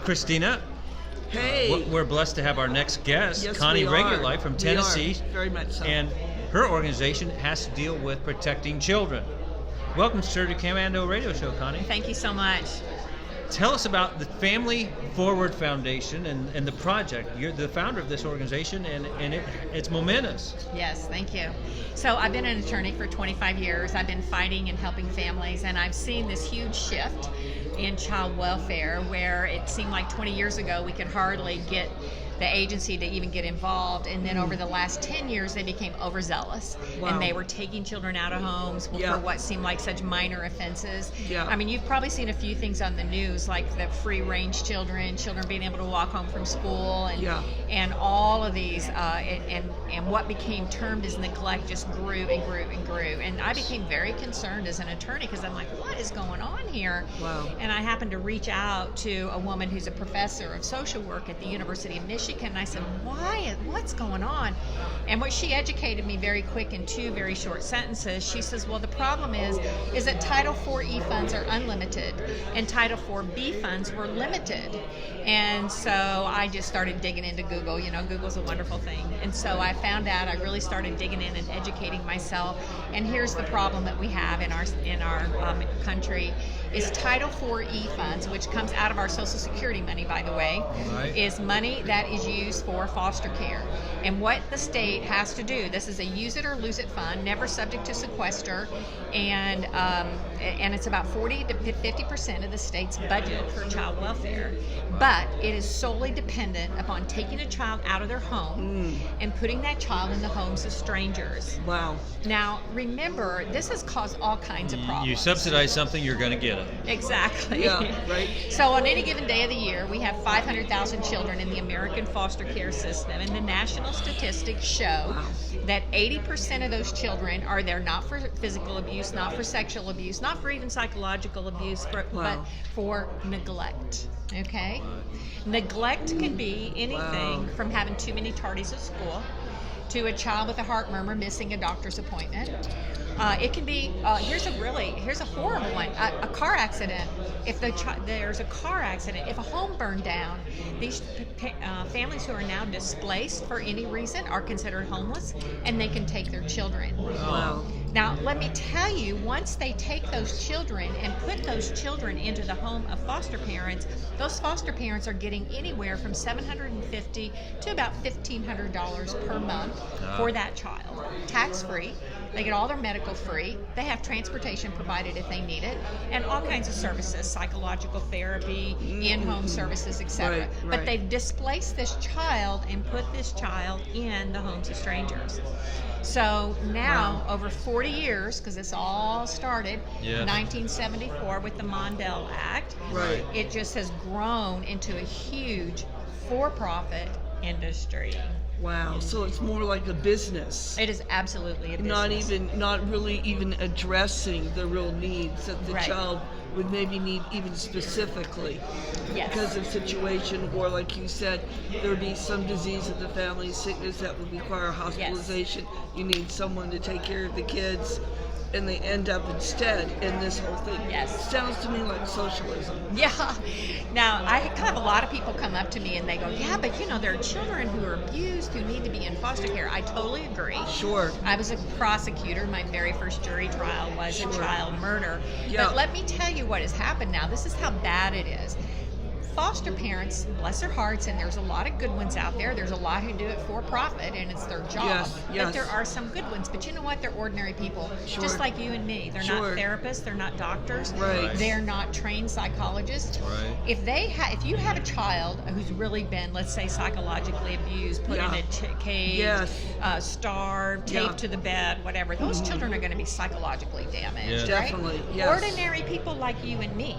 Christina, Hey. we're blessed to have our next guest, Yes, Connie we are. Reguli from We Tennessee. are. Very much so. And her organization has to deal with protecting children. Welcome, sir, to Commando Radio Show, Connie. Thank you so much. Tell us about the Family Forward Foundation and the project. You're the founder of this organization, and it's momentous. Yes, thank you. So I've been an attorney for 25 years. I've been fighting and helping families, and I've seen this huge shift in child welfare where it seemed like 20 years ago we could hardly get the agency to even get involved, and then over the last 10 years they became overzealous. Wow. And they were taking children out of homes for what seemed like such minor offenses. I mean, you've probably seen a few things on the news, like the free range children being able to walk home from school, and all of these and what became termed as neglect just grew and grew and grew. And I became very concerned as an attorney because I'm like, what is going on here? Wow. And I happened to reach out to a woman who's a professor of social work at the University of Michigan, and I said, what's going on? And what she educated me very quick in 2 very short sentences, she says, well, the problem is that Title IV-E funds are unlimited and Title IV-B funds were limited. And so I just started digging into Google. You know, Google's a wonderful thing. And so I found out, I really started digging in and educating myself. And here's the problem that we have in our country is Title IV-E funds, which comes out of our Social Security money, by the way, is money that is used for foster care. And what the state has to do, this is a use it or lose it fund, never subject to sequester, and it's about 40 to 50% of the state's budget for child welfare. But it is solely dependent upon taking a child out of their home and putting that child in the homes of strangers. Wow. Now, remember, this has caused all kinds of problems. You subsidize something, you're going to get it. Exactly. Yeah, right. So on any given day of the year, we have 500,000 children in the American foster care system, and the national statistics show that 80% of those children are there not for physical abuse, not for sexual abuse, not for even psychological abuse, but for neglect. Okay? Neglect can be anything from having too many tardies at school to a child with a heart murmur missing a doctor's appointment. It can be, here's a horrible one, a car accident. If there's a car accident, if a home burned down, these families who are now displaced for any reason are considered homeless, and they can take their children. Wow. Now, let me tell you, once they take those children and put those children into the home of foster parents, those foster parents are getting anywhere from $750 to about $1,500 per month for that child, tax-free. They get all their medical free. They have transportation provided if they need it, and all kinds of services, psychological therapy, in-home services, etc. Right. But they've displaced this child and put this child in the homes of strangers. So now, over 40 years, because this all started in 1974 with the Mondale Act, it just has grown into a huge for-profit industry. Wow. So it's more like a business. It is absolutely a business. Not really even addressing the real needs that the child would maybe need even specifically because of situation, or like you said, there would be some disease of the family, sickness that would require hospitalization. You need someone to take care of the kids, and they end up instead in this whole thing. Sounds to me like socialism. Now, I have a lot of people come up to me and they go, but you know, there are children who are abused who need to be in foster care. I totally agree. Sure. I was a prosecutor. My very first jury trial was a child murder. But let me tell you what has happened now. This is how bad it is. Foster parents, bless their hearts, and there's a lot of good ones out there. There's a lot who do it for profit, and it's their job. But there are some good ones. But you know what? They're ordinary people, just like you and me. They're not therapists. They're not doctors. They're not trained psychologists. If you have a child who's really been, let's say, psychologically abused, put in a cage, starved, taped to the bed, whatever, those children are going to be psychologically damaged. Definitely. Ordinary people like you and me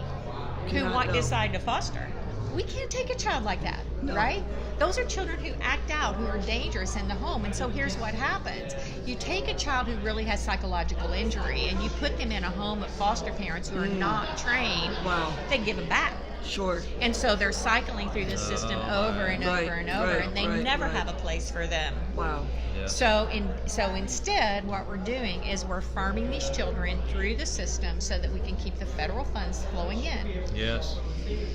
who decide to foster. We can't take a child like that, right? Those are children who act out, who are dangerous in the home. And so here's what happens. You take a child who really has psychological injury and you put them in a home of foster parents who are not trained. They give them back. Sure. And so they're cycling through the system over and over and over, and they never have a place for them. Wow. Yeah. So instead, what we're doing is we're farming these children through the system so that we can keep the federal funds flowing in. Yes.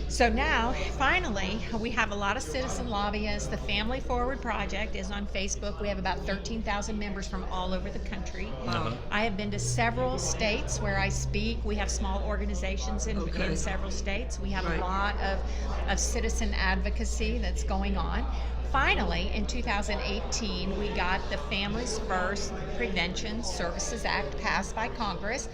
So now, finally, we have a lot of citizen lobbyists. The Family Forward Project is on Facebook. We have about 13,000 members from all over the country. Uh-huh. I have been to several states where I speak. We have small organizations in several states. We have a lot of citizen advocacy that's going on. Finally, in 2018, we got the Families First Prevention Services Act passed by Congress,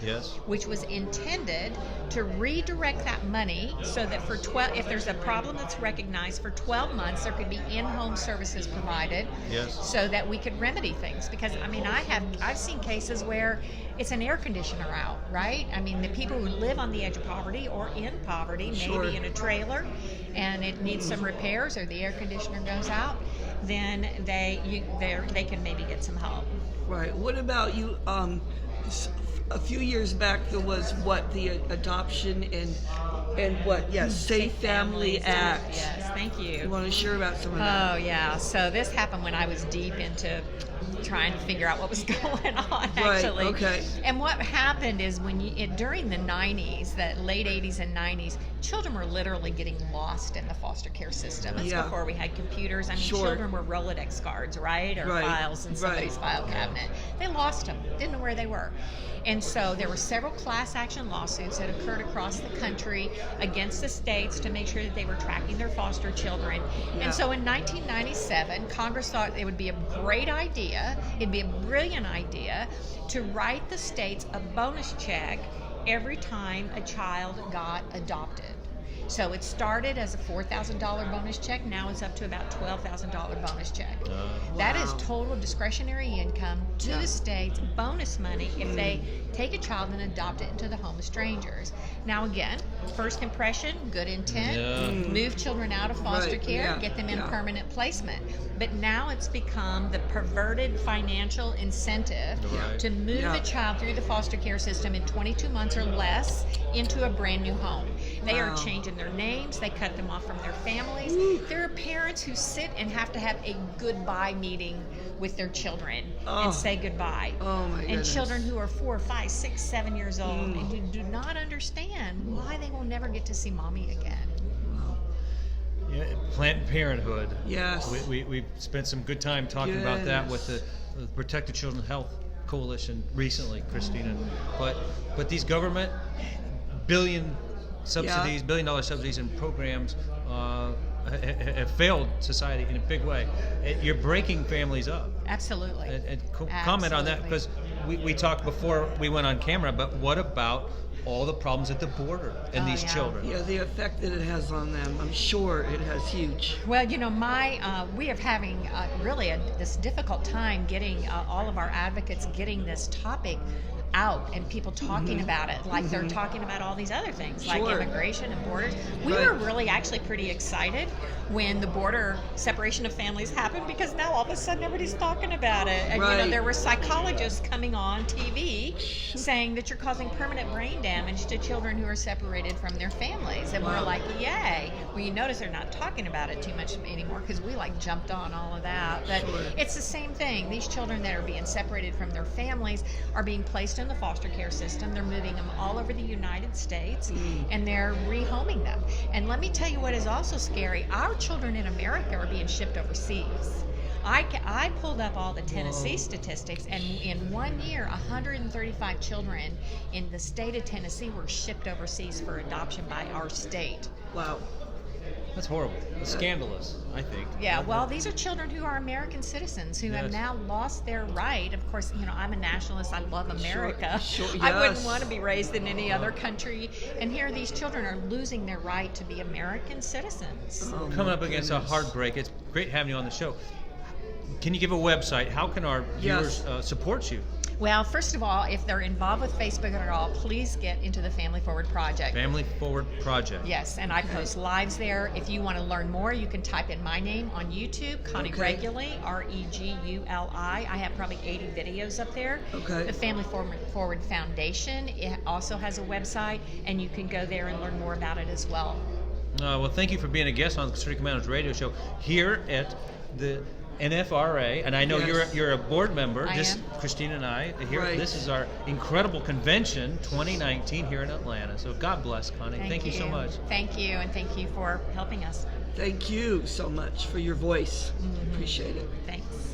which was intended to redirect that money so that for if there's a problem that's recognized, for 12 months there could be in-home services provided, so that we could remedy things. Because I mean, I've seen cases where it's an air conditioner out, right? I mean, the people who live on the edge of poverty or in poverty, maybe in a trailer, and it needs some repairs, or the air conditioner goes out, then they can maybe get some help. Right. What about you? A few years back, there was the adoption and what? Yes, Safe Family Act. Yes, thank you. You want to share about some of that? Oh yeah. So this happened when I was deep into trying to figure out what was going on, actually. Right, okay. And what happened is during the 90s, the late 80s and 90s, children were literally getting lost in the foster care system. That's before we had computers. I mean, children were Rolodex cards, right? Or files in somebody's file cabinet. They lost them, didn't know where they were. And so there were several class action lawsuits that occurred across the country against the states to make sure that they were tracking their foster children. And so in 1997, Congress thought it would be a great idea, it'd be a brilliant idea, to write the states a bonus check every time a child got adopted. So it started as a $4,000 bonus check. Now it's up to about $12,000 bonus check. That is total discretionary income to the states, bonus money if they take a child and adopt it into the home of strangers. Now again, first impression, good intent, move children out of foster care, get them in permanent placement. But now it's become the perverted financial incentive to move a child through the foster care system in 22 months or less into a brand new home. They are changing their names, they cut them off from their families. There are parents who sit and have to have a goodbye meeting with their children and say goodbye. Oh my and goodness. Children who are 4, 5, 6, 7 years old and who do not understand why they will never get to see mommy again. Yeah, Planned Parenthood. Yes. We spent some good time talking about that with the Protected Children's Health Coalition recently, Christina. But these government billion $billion subsidies and programs have failed society in a big way. You're breaking families up. Absolutely. And comment on that, because we talked before we went on camera, but what about all the problems at the border and these children? Yeah, the effect that it has on them, I'm sure it has huge. Well, you know, we are having really this difficult time getting all of our advocates getting this topic out and people talking about it like they're talking about all these other things like immigration and borders. We were really actually pretty excited when the border separation of families happened, because now all of a sudden everybody's talking about it. And you know, there were psychologists coming on TV saying that you're causing permanent brain damage to children who are separated from their families, and we're like, yay. Well, you notice they're not talking about it too much anymore because we jumped on all of that. But it's the same thing. These children that are being separated from their families are being placed in the foster care system. They're moving them all over the United States and they're rehoming them. And let me tell you what is also scary. Our children in America are being shipped overseas. I pulled up all the Tennessee statistics, and in 1 year, 135 children in the state of Tennessee were shipped overseas for adoption by our state. Wow. That's horrible. It's scandalous, I think. Yeah, well, these are children who are American citizens who have now lost their right. Of course, you know, I'm a nationalist. I love America. I wouldn't want to be raised in any other country. And here these children are losing their right to be American citizens. Coming up against a heartbreak. It's great having you on the show. Can you give a website? How can our viewers support you? Well, first of all, if they're involved with Facebook at all, please get into the Family Forward Project. Family Forward Project. Yes, and I post lives there. If you want to learn more, you can type in my name on YouTube, Connie Reguli, Reguli. I have probably 80 videos up there. The Family Forward Foundation, it also has a website, and you can go there and learn more about it as well. Well, thank you for being a guest on the Street Commandos radio show here at the NFRA, and I know you're a board member. I am. Christina and I here. Right. This is our incredible convention 2019 here in Atlanta. So God bless, Connie. Thank you so much. Thank you, and thank you for helping us. Thank you so much for your voice. Appreciate it. Thanks.